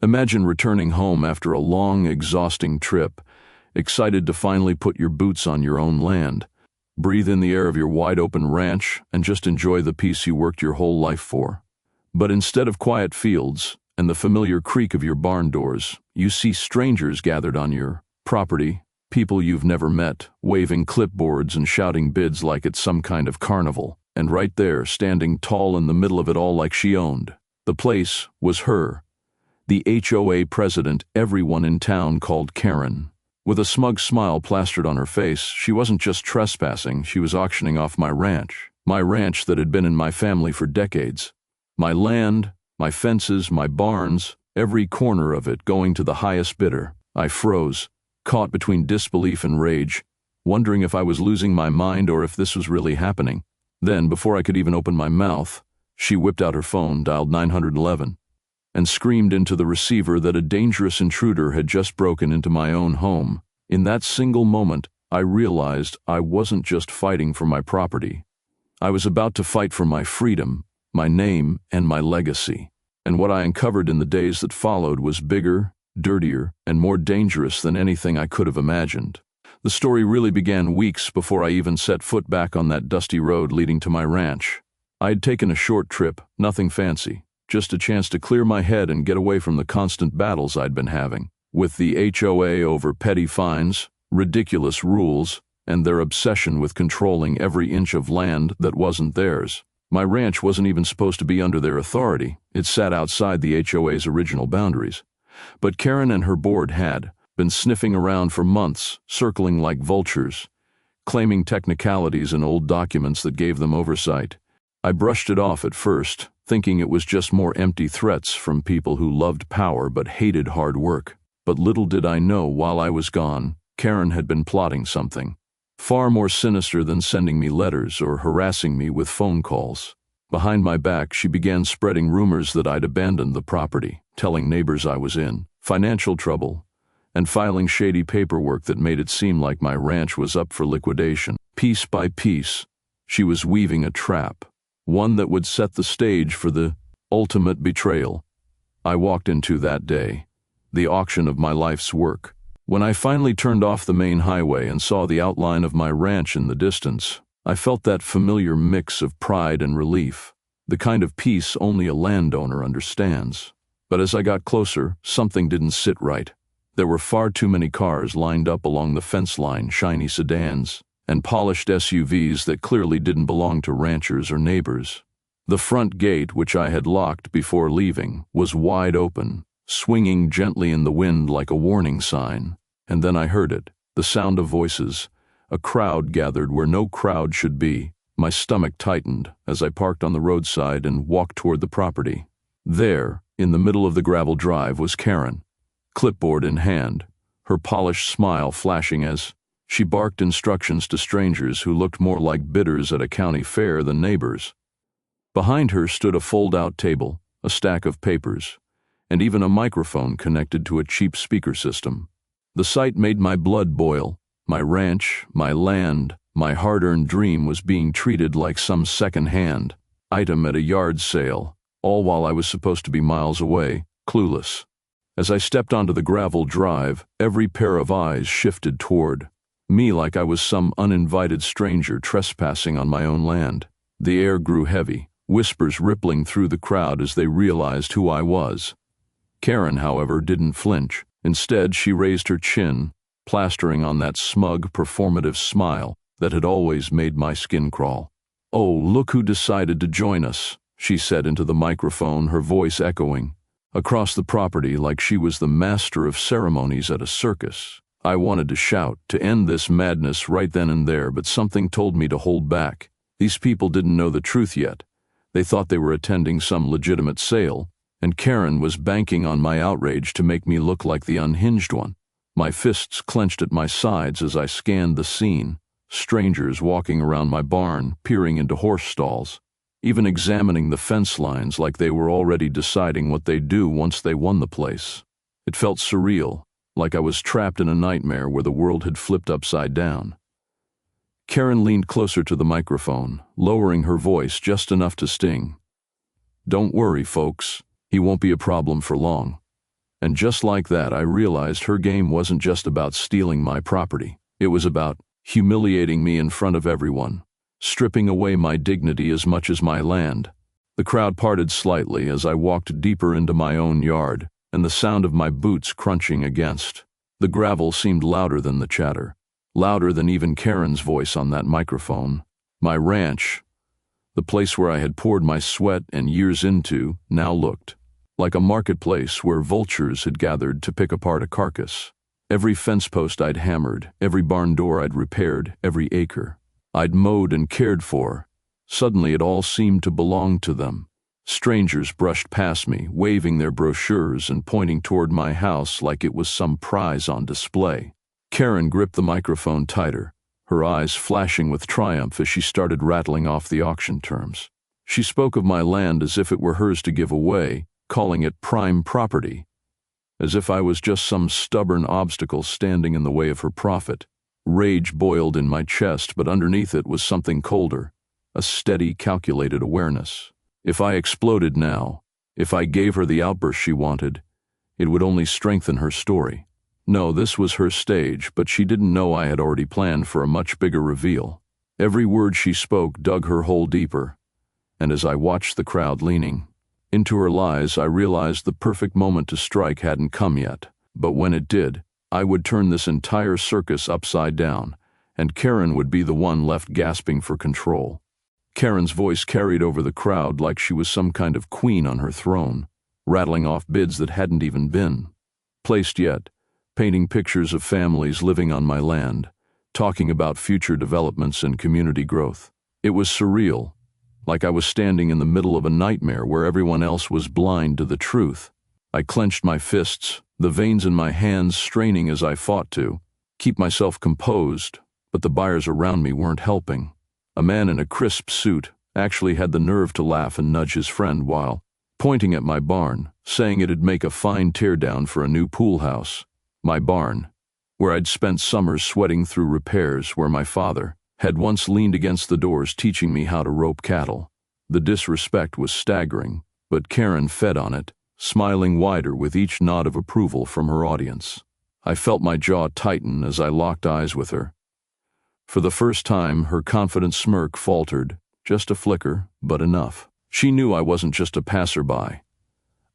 Imagine returning home after a long, exhausting trip, excited to finally put your boots on your own land, breathe in the air of your wide-open ranch, and just enjoy the peace you worked your whole life for. But instead of quiet fields and the familiar creak of your barn doors, you see strangers gathered on your property, people you've never met, waving clipboards and shouting bids like it's some kind of carnival. And right there, standing tall in the middle of it all like she owned the place, was her, the HOA president everyone in town called Karen. With a smug smile plastered on her face, she wasn't just trespassing, she was auctioning off my ranch that had been in my family for decades. My land, my fences, my barns, every corner of it going to the highest bidder. I froze, caught between disbelief and rage, wondering if I was losing my mind or if this was really happening. Then, before I could even open my mouth, she whipped out her phone, dialed 911, and screamed into the receiver that a dangerous intruder had just broken into my own home. In that single moment, I realized I wasn't just fighting for my property. I was about to fight for my freedom, my name, and my legacy. And what I uncovered in the days that followed was bigger, dirtier, and more dangerous than anything I could have imagined. The story really began weeks before I even set foot back on that dusty road leading to my ranch. I had taken a short trip, nothing fancy, just a chance to clear my head and get away from the constant battles I'd been having with the HOA over petty fines, ridiculous rules, and their obsession with controlling every inch of land that wasn't theirs. My ranch wasn't even supposed to be under their authority. It sat outside the HOA's original boundaries. But Karen and her board had been sniffing around for months, circling like vultures, claiming technicalities in old documents that gave them oversight. I brushed it off at first, thinking it was just more empty threats from people who loved power but hated hard work. But little did I know, while I was gone, Karen had been plotting something far more sinister than sending me letters or harassing me with phone calls. Behind my back, she began spreading rumors that I'd abandoned the property, telling neighbors I was in financial trouble, and filing shady paperwork that made it seem like my ranch was up for liquidation. Piece by piece, she was weaving a trap, one that would set the stage for the ultimate betrayal I walked into that day, the auction of my life's work. When I finally turned off the main highway and saw the outline of my ranch in the distance, I felt that familiar mix of pride and relief, the kind of peace only a landowner understands. But as I got closer, something didn't sit right. There were far too many cars lined up along the fence line, shiny sedans, and polished SUVs that clearly didn't belong to ranchers or neighbors. The front gate, which I had locked before leaving, was wide open, swinging gently in the wind like a warning sign. And then I heard it, the sound of voices. A crowd gathered where no crowd should be. My stomach tightened as I parked on the roadside and walked toward the property. There, in the middle of the gravel drive, was Karen, clipboard in hand, her polished smile flashing as she barked instructions to strangers who looked more like bidders at a county fair than neighbors. Behind her stood a fold-out table, a stack of papers, and even a microphone connected to a cheap speaker system. The sight made my blood boil. My ranch, my land, my hard-earned dream was being treated like some second-hand item at a yard sale, all while I was supposed to be miles away, clueless. As I stepped onto the gravel drive, every pair of eyes shifted toward me like I was some uninvited stranger trespassing on my own land. The air grew heavy, whispers rippling through the crowd as they realized who I was. Karen, however, didn't flinch. Instead, she raised her chin, plastering on that smug, performative smile that had always made my skin crawl. "Oh, look who decided to join us," she said into the microphone, her voice echoing across the property like she was the master of ceremonies at a circus. I wanted to shout, to end this madness right then and there, but something told me to hold back. These people didn't know the truth yet. They thought they were attending some legitimate sale, and Karen was banking on my outrage to make me look like the unhinged one. My fists clenched at my sides as I scanned the scene, strangers walking around my barn, peering into horse stalls, even examining the fence lines like they were already deciding what they'd do once they won the place. It felt surreal, like I was trapped in a nightmare where the world had flipped upside down. Karen leaned closer to the microphone, lowering her voice just enough to sting. "Don't worry, folks. He won't be a problem for long. And just like that, I realized her game wasn't just about stealing my property. It was about humiliating me in front of everyone, stripping away my dignity as much as my land. The crowd parted slightly as I walked deeper into my own yard, and the sound of my boots crunching against the gravel seemed louder than the chatter, louder than even Karen's voice on that microphone. My ranch, the place where I had poured my sweat and years into, now looked like a marketplace where vultures had gathered to pick apart a carcass. Every fence post I'd hammered, every barn door I'd repaired, every acre I'd mowed and cared for, suddenly it all seemed to belong to them. Strangers brushed past me, waving their brochures and pointing toward my house like it was some prize on display. Karen gripped the microphone tighter, her eyes flashing with triumph as she started rattling off the auction terms. She spoke of my land as if it were hers to give away, calling it prime property, as if I was just some stubborn obstacle standing in the way of her profit. Rage boiled in my chest, but underneath it was something colder, a steady, calculated awareness. If I exploded now, if I gave her the outburst she wanted, it would only strengthen her story. No, this was her stage, but she didn't know I had already planned for a much bigger reveal. Every word she spoke dug her hole deeper, and as I watched the crowd leaning into her lies, I realized the perfect moment to strike hadn't come yet. But when it did, I would turn this entire circus upside down, and Karen would be the one left gasping for control. Karen's voice carried over the crowd like she was some kind of queen on her throne, rattling off bids that hadn't even been placed yet, painting pictures of families living on my land, talking about future developments and community growth. It was surreal, like I was standing in the middle of a nightmare where everyone else was blind to the truth. I clenched my fists, the veins in my hands straining as I fought to keep myself composed, but the buyers around me weren't helping. A man in a crisp suit actually had the nerve to laugh and nudge his friend while pointing at my barn, saying it'd make a fine teardown for a new pool house. My barn, where I'd spent summers sweating through repairs, where my father had once leaned against the doors teaching me how to rope cattle. The disrespect was staggering, but Karen fed on it, smiling wider with each nod of approval from her audience. I felt my jaw tighten as I locked eyes with her. For the first time, her confident smirk faltered, just a flicker, but enough. She knew I wasn't just a passerby.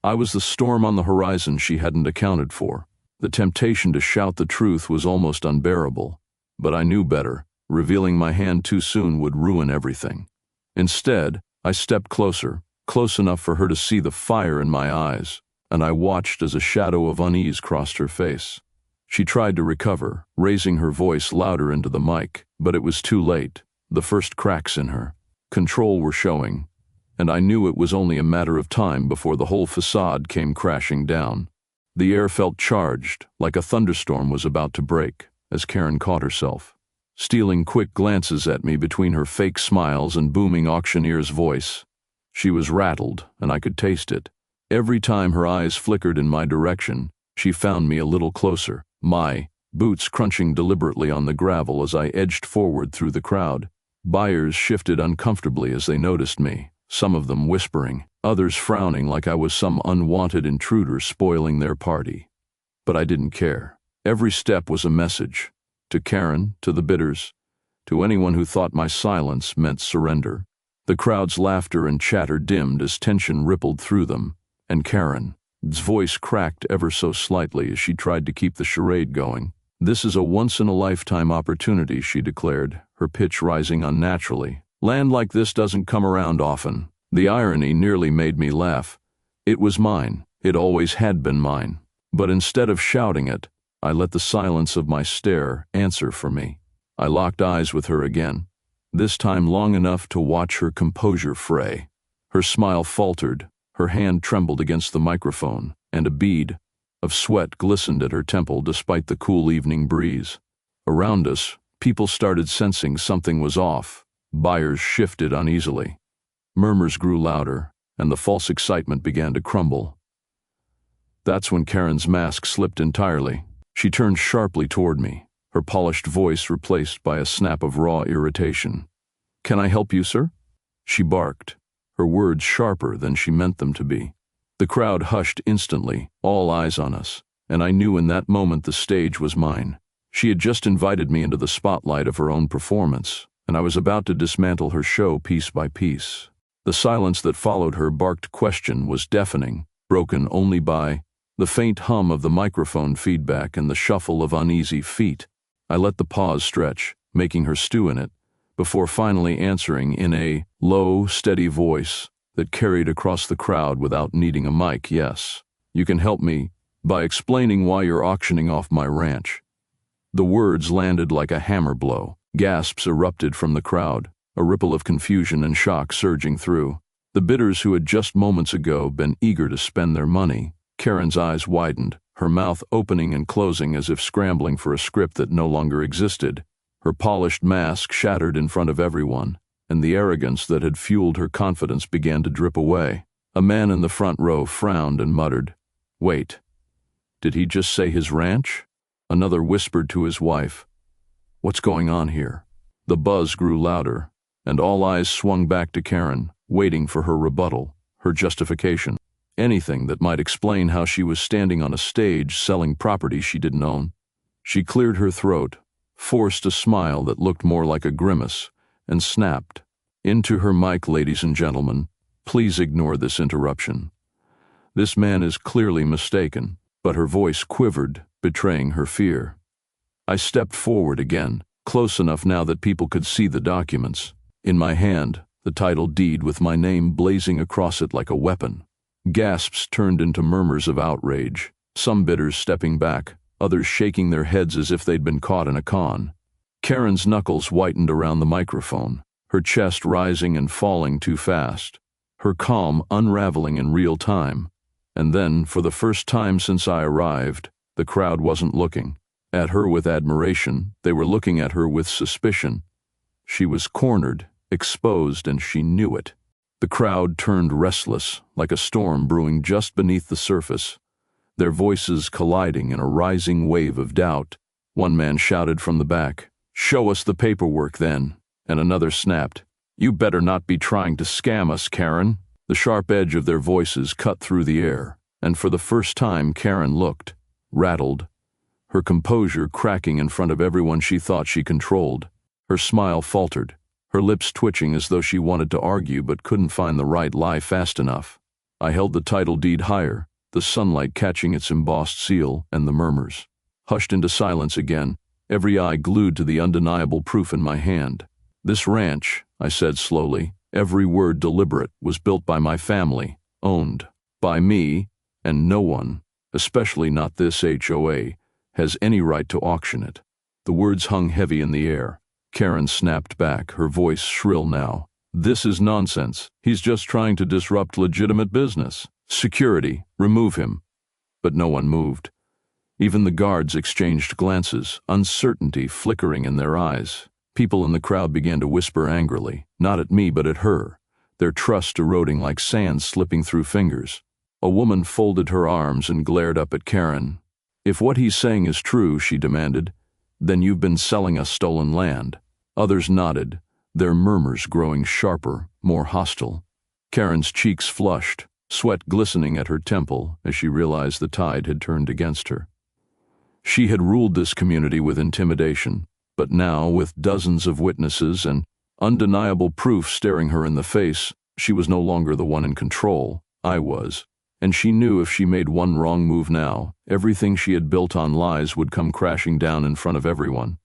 I was the storm on the horizon she hadn't accounted for. The temptation to shout the truth was almost unbearable, but I knew better. Revealing my hand too soon would ruin everything. Instead, I stepped closer, close enough for her to see the fire in my eyes, and I watched as a shadow of unease crossed her face. She tried to recover, raising her voice louder into the mic, but it was too late. The first cracks in her control were showing, and I knew it was only a matter of time before the whole facade came crashing down. The air felt charged, like a thunderstorm was about to break, as Karen caught herself, stealing quick glances at me between her fake smiles and booming auctioneer's voice. She was rattled, and I could taste it. Every time her eyes flickered in my direction, she found me a little closer, my boots crunching deliberately on the gravel as I edged forward through the crowd. Buyers shifted uncomfortably as they noticed me, some of them whispering, others frowning like I was some unwanted intruder spoiling their party. But I didn't care. Every step was a message. To Karen, to the bidders, to anyone who thought my silence meant surrender. The crowd's laughter and chatter dimmed as tension rippled through them, and Karen's voice cracked ever so slightly as she tried to keep the charade going. "This is a once-in-a-lifetime opportunity," she declared, her pitch rising unnaturally. "Land like this doesn't come around often." The irony nearly made me laugh. It was mine. It always had been mine. But instead of shouting it, I let the silence of my stare answer for me. I locked eyes with her again, this time long enough to watch her composure fray. Her smile faltered, her hand trembled against the microphone, and a bead of sweat glistened at her temple despite the cool evening breeze. Around us, people started sensing something was off. Buyers shifted uneasily. Murmurs grew louder, and the false excitement began to crumble. That's when Karen's mask slipped entirely. She turned sharply toward me, her polished voice replaced by a snap of raw irritation. "Can I help you, sir?" She barked, her words sharper than she meant them to be. The crowd hushed instantly, all eyes on us, and I knew in that moment the stage was mine. She had just invited me into the spotlight of her own performance, and I was about to dismantle her show piece by piece. The silence that followed her barked question was deafening, broken only by the faint hum of the microphone feedback and the shuffle of uneasy feet. I let the pause stretch, making her stew in it, before finally answering in a low, steady voice that carried across the crowd without needing a mic. Yes, you can help me by explaining why you're auctioning off my ranch. The words landed like a hammer blow. Gasps erupted from the crowd, a ripple of confusion and shock surging through. The bidders who had just moments ago been eager to spend their money. Karen's eyes widened, her mouth opening and closing as if scrambling for a script that no longer existed. Her polished mask shattered in front of everyone, and the arrogance that had fueled her confidence began to drip away. A man in the front row frowned and muttered, "Wait, did he just say his ranch?" Another whispered to his wife, "What's going on here?" The buzz grew louder, and all eyes swung back to Karen, waiting for her rebuttal, her justification. Anything that might explain how she was standing on a stage selling property she didn't own. She cleared her throat, forced a smile that looked more like a grimace, and snapped, "Into her mic, ladies and gentlemen. Please ignore this interruption. This man is clearly mistaken," but her voice quivered, betraying her fear. I stepped forward again, close enough now that people could see the documents. In my hand, the title deed with my name blazing across it like a weapon. Gasps turned into murmurs of outrage, some bidders stepping back, others shaking their heads as if they'd been caught in a con. Karen's knuckles whitened around the microphone, her chest rising and falling too fast, her calm unraveling in real time. And then, for the first time since I arrived, the crowd wasn't looking at her with admiration, they were looking at her with suspicion. She was cornered, exposed, and she knew it. The crowd turned restless, like a storm brewing just beneath the surface, their voices colliding in a rising wave of doubt. One man shouted from the back, "Show us the paperwork then," and another snapped, "You better not be trying to scam us, Karen." The sharp edge of their voices cut through the air, and for the first time Karen looked, rattled, her composure cracking in front of everyone she thought she controlled. Her smile faltered, her lips twitching as though she wanted to argue but couldn't find the right lie fast enough. I held the title deed higher, the sunlight catching its embossed seal, and the murmurs hushed into silence again, every eye glued to the undeniable proof in my hand. "This ranch," I said slowly, every word deliberate, "was built by my family, owned by me, and no one, especially not this HOA, has any right to auction it." The words hung heavy in the air. Karen snapped back, her voice shrill now. "This is nonsense. He's just trying to disrupt legitimate business. Security, remove him." But no one moved. Even the guards exchanged glances, uncertainty flickering in their eyes. People in the crowd began to whisper angrily, not at me but at her, their trust eroding like sand slipping through fingers. A woman folded her arms and glared up at Karen. "If what he's saying is true," she demanded, "then you've been selling us stolen land." Others nodded, their murmurs growing sharper, more hostile. Karen's cheeks flushed, sweat glistening at her temple as she realized the tide had turned against her. She had ruled this community with intimidation, but now, with dozens of witnesses and undeniable proof staring her in the face, she was no longer the one in control. I was. And she knew if she made one wrong move now, everything she had built on lies would come crashing down in front of everyone.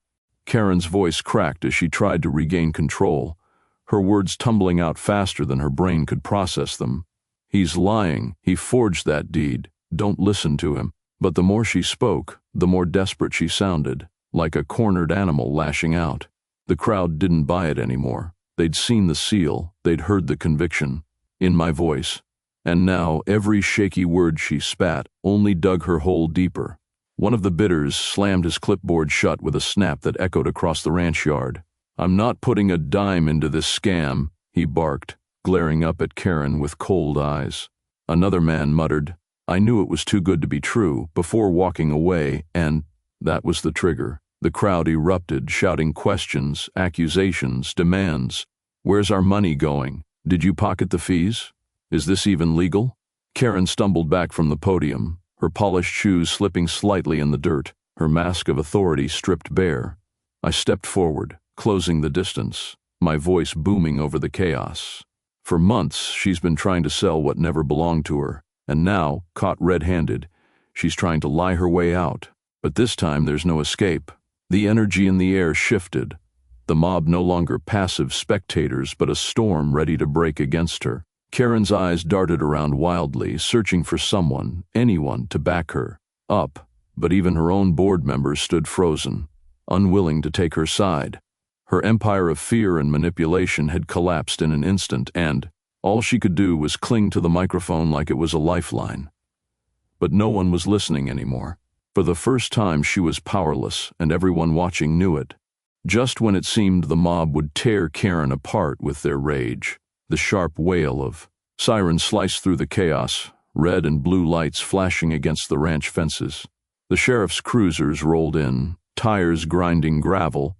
Karen's voice cracked as she tried to regain control, her words tumbling out faster than her brain could process them. "He's lying. He forged that deed. Don't listen to him." But the more she spoke, the more desperate she sounded, like a cornered animal lashing out. The crowd didn't buy it anymore. They'd seen the seal, they'd heard the conviction in my voice. And now every shaky word she spat only dug her hole deeper. One of the bidders slammed his clipboard shut with a snap that echoed across the ranch yard. "I'm not putting a dime into this scam," he barked, glaring up at Karen with cold eyes. Another man muttered, "I knew it was too good to be true," before walking away, and that was the trigger. The crowd erupted, shouting questions, accusations, demands. "Where's our money going? Did you pocket the fees? Is this even legal?" Karen stumbled back from the podium, her polished shoes slipping slightly in the dirt, her mask of authority stripped bare. I stepped forward, closing the distance, my voice booming over the chaos. For months, she's been trying to sell what never belonged to her, and now, caught red-handed, she's trying to lie her way out. But this time there's no escape. The energy in the air shifted, the mob no longer passive spectators but a storm ready to break against her. Karen's eyes darted around wildly, searching for someone, anyone, to back her up, but even her own board members stood frozen, unwilling to take her side. Her empire of fear and manipulation had collapsed in an instant, and all she could do was cling to the microphone like it was a lifeline. But no one was listening anymore. For the first time she was powerless, and everyone watching knew it. Just when it seemed the mob would tear Karen apart with their rage, the sharp wail of sirens sliced through the chaos, red and blue lights flashing against the ranch fences. The sheriff's cruisers rolled in, tires grinding gravel,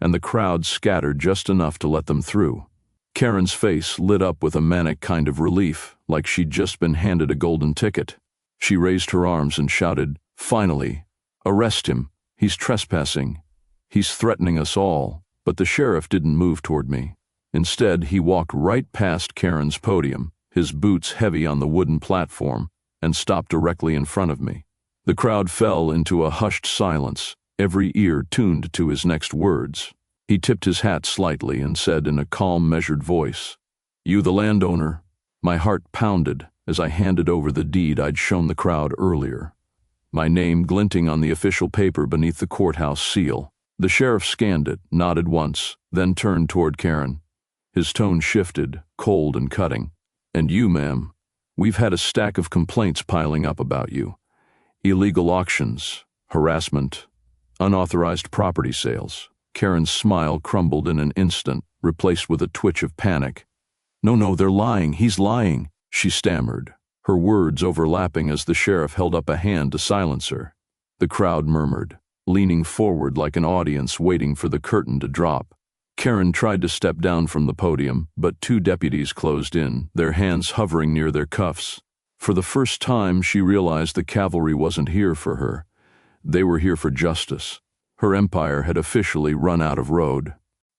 and the crowd scattered just enough to let them through. Karen's face lit up with a manic kind of relief, like she'd just been handed a golden ticket. She raised her arms and shouted, "Finally! Arrest him! He's trespassing! He's threatening us all!" But the sheriff didn't move toward me. Instead, he walked right past Karen's podium, his boots heavy on the wooden platform, and stopped directly in front of me. The crowd fell into a hushed silence, every ear tuned to his next words. He tipped his hat slightly and said in a calm, measured voice, "You the landowner." My heart pounded as I handed over the deed I'd shown the crowd earlier, my name glinting on the official paper beneath the courthouse seal. The sheriff scanned it, nodded once, then turned toward Karen. His tone shifted, cold and cutting. "And you, ma'am, we've had a stack of complaints piling up about you. Illegal auctions, harassment, unauthorized property sales." Karen's smile crumbled in an instant, replaced with a twitch of panic. No, they're lying. He's lying," she stammered, her words overlapping as the sheriff held up a hand to silence her. The crowd murmured, leaning forward like an audience waiting for the curtain to drop. Karen tried to step down from the podium, but two deputies closed in, their hands hovering near their cuffs. For the first time, she realized the cavalry wasn't here for her. They were here for justice. Her empire had officially run out of road.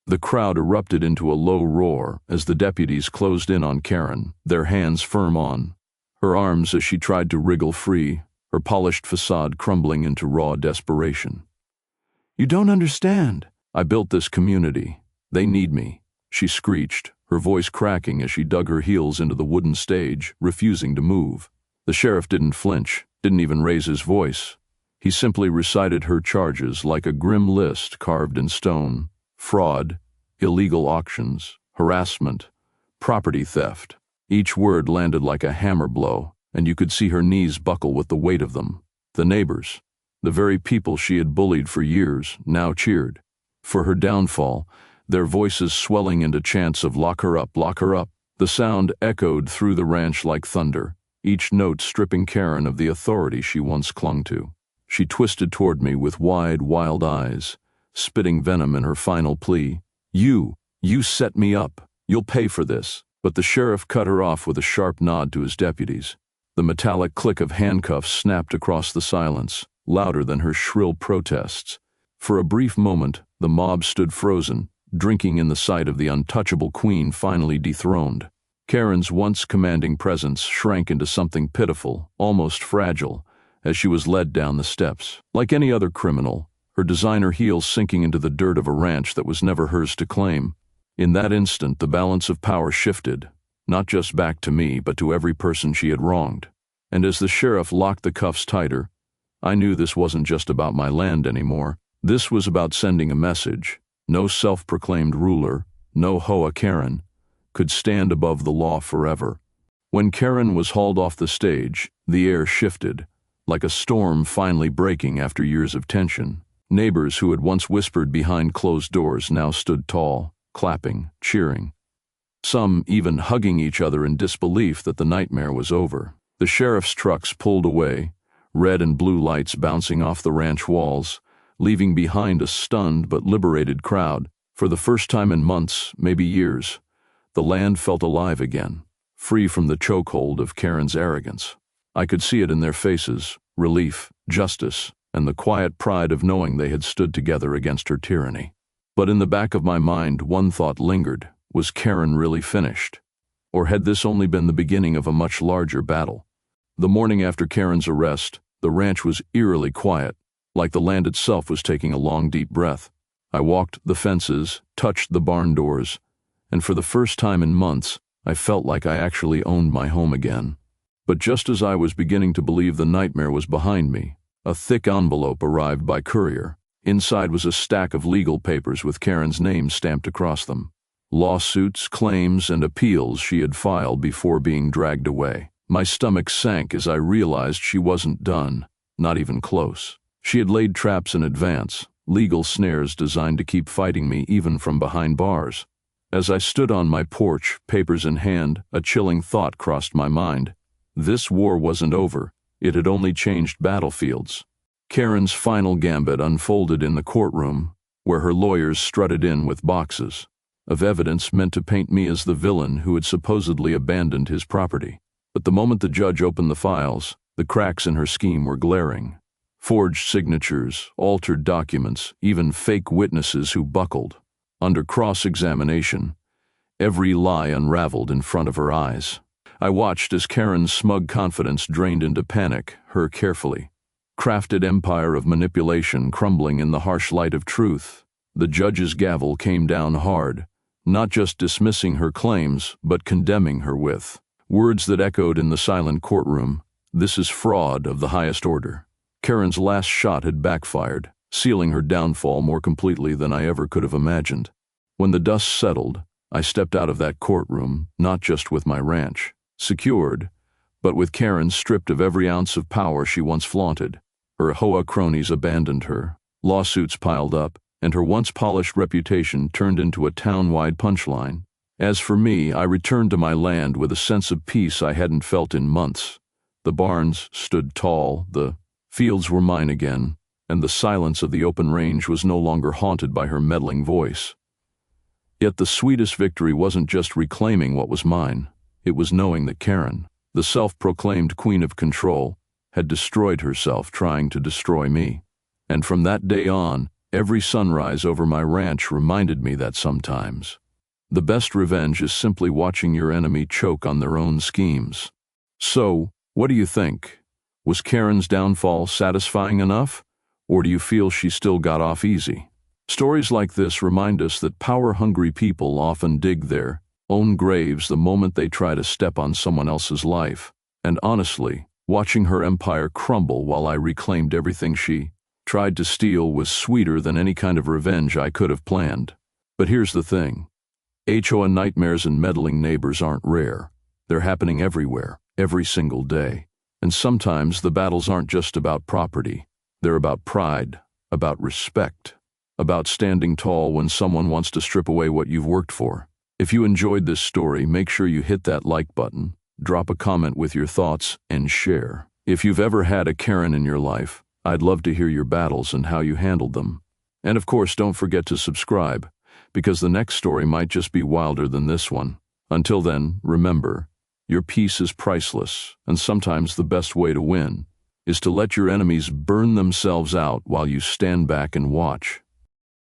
The crowd erupted into a low roar as the deputies closed in on Karen, their hands firm on her arms as she tried to wriggle free, her polished facade crumbling into raw desperation. "You don't understand. I built this community. They need me," she screeched, her voice cracking as she dug her heels into the wooden stage, refusing to move. The sheriff didn't flinch, didn't even raise his voice. He simply recited her charges like a grim list carved in stone: fraud, illegal auctions, harassment, property theft. Each word landed like a hammer blow, and you could see her knees buckle with the weight of them. The neighbors, the very people she had bullied for years, now cheered. For her downfall, their voices swelling into chants of "Lock her up, lock her up." The sound echoed through the ranch like thunder, each note stripping Karen of the authority she once clung to. She twisted toward me with wide, wild eyes, spitting venom in her final plea. You set me up. You'll pay for this." But the sheriff cut her off with a sharp nod to his deputies. The metallic click of handcuffs snapped across the silence, louder than her shrill protests. For a brief moment, the mob stood frozen, drinking in the sight of the untouchable queen finally dethroned. Karen's once commanding presence shrank into something pitiful, almost fragile, as she was led down the steps. Like any other criminal, her designer heels sinking into the dirt of a ranch that was never hers to claim. In that instant, the balance of power shifted, not just back to me, but to every person she had wronged. And as the sheriff locked the cuffs tighter, I knew this wasn't just about my land anymore. This was about sending a message. No self-proclaimed ruler, no HOA Karen, could stand above the law forever. When Karen was hauled off the stage, the air shifted, like a storm finally breaking after years of tension. Neighbors who had once whispered behind closed doors now stood tall, clapping, cheering. Some even hugging each other in disbelief that the nightmare was over. The sheriff's trucks pulled away, red and blue lights bouncing off the ranch walls, leaving behind a stunned but liberated crowd. For the first time in months, maybe years, the land felt alive again. free from the chokehold of Karen's arrogance. I could see it in their faces, relief, justice, and the quiet pride of knowing they had stood together against her tyranny. But in the back of my mind, one thought lingered. Was Karen really finished? Or had this only been the beginning of a much larger battle? The morning after Karen's arrest, the ranch was eerily quiet, like the land itself was taking a long, deep breath. I walked the fences, touched the barn doors, and for the first time in months, I felt like I actually owned my home again. But just as I was beginning to believe the nightmare was behind me, a thick envelope arrived by courier. Inside was a stack of legal papers with Karen's name stamped across them. Lawsuits, claims, and appeals she had filed before being dragged away. My stomach sank as I realized she wasn't done, not even close. She had laid traps in advance, legal snares designed to keep fighting me even from behind bars. As I stood on my porch, papers in hand, a chilling thought crossed my mind. This war wasn't over. It had only changed battlefields. Karen's final gambit unfolded in the courtroom, where her lawyers strutted in with boxes of evidence meant to paint me as the villain who had supposedly abandoned his property. But the moment the judge opened the files, the cracks in her scheme were glaring. Forged signatures, altered documents, even fake witnesses who buckled. Under cross-examination, every lie unraveled in front of her eyes. I watched as Karen's smug confidence drained into panic, her carefully crafted empire of manipulation crumbling in the harsh light of truth. The judge's gavel came down hard, not just dismissing her claims, but condemning her with words that echoed in the silent courtroom. This is fraud of the highest order. Karen's last shot had backfired, sealing her downfall more completely than I ever could have imagined. When the dust settled, I stepped out of that courtroom, not just with my ranch secured, but with Karen stripped of every ounce of power she once flaunted. Her HOA cronies abandoned her, lawsuits piled up, and her once polished reputation turned into a town-wide punchline. As for me, I returned to my land with a sense of peace I hadn't felt in months. The barns stood tall, the fields were mine again, and the silence of the open range was no longer haunted by her meddling voice. Yet the sweetest victory wasn't just reclaiming what was mine. It was knowing that Karen, the self-proclaimed queen of control, had destroyed herself trying to destroy me. And from that day on, every sunrise over my ranch reminded me that sometimes the best revenge is simply watching your enemy choke on their own schemes. So, what do you think? Was Karen's downfall satisfying enough? Or do you feel she still got off easy? Stories like this remind us that power-hungry people often dig their own graves the moment they try to step on someone else's life. And honestly, watching her empire crumble while I reclaimed everything she tried to steal was sweeter than any kind of revenge I could have planned. But here's the thing. HOA nightmares and meddling neighbors aren't rare. They're happening everywhere, every single day. And sometimes the battles aren't just about property. They're about pride, about respect, about standing tall when someone wants to strip away what you've worked for. If you enjoyed this story, make sure you hit that like button, drop a comment with your thoughts, and share. If you've ever had a Karen in your life, I'd love to hear your battles and how you handled them. And of course, don't forget to subscribe, because the next story might just be wilder than this one. Until then, remember, your peace is priceless, and sometimes the best way to win is to let your enemies burn themselves out while you stand back and watch.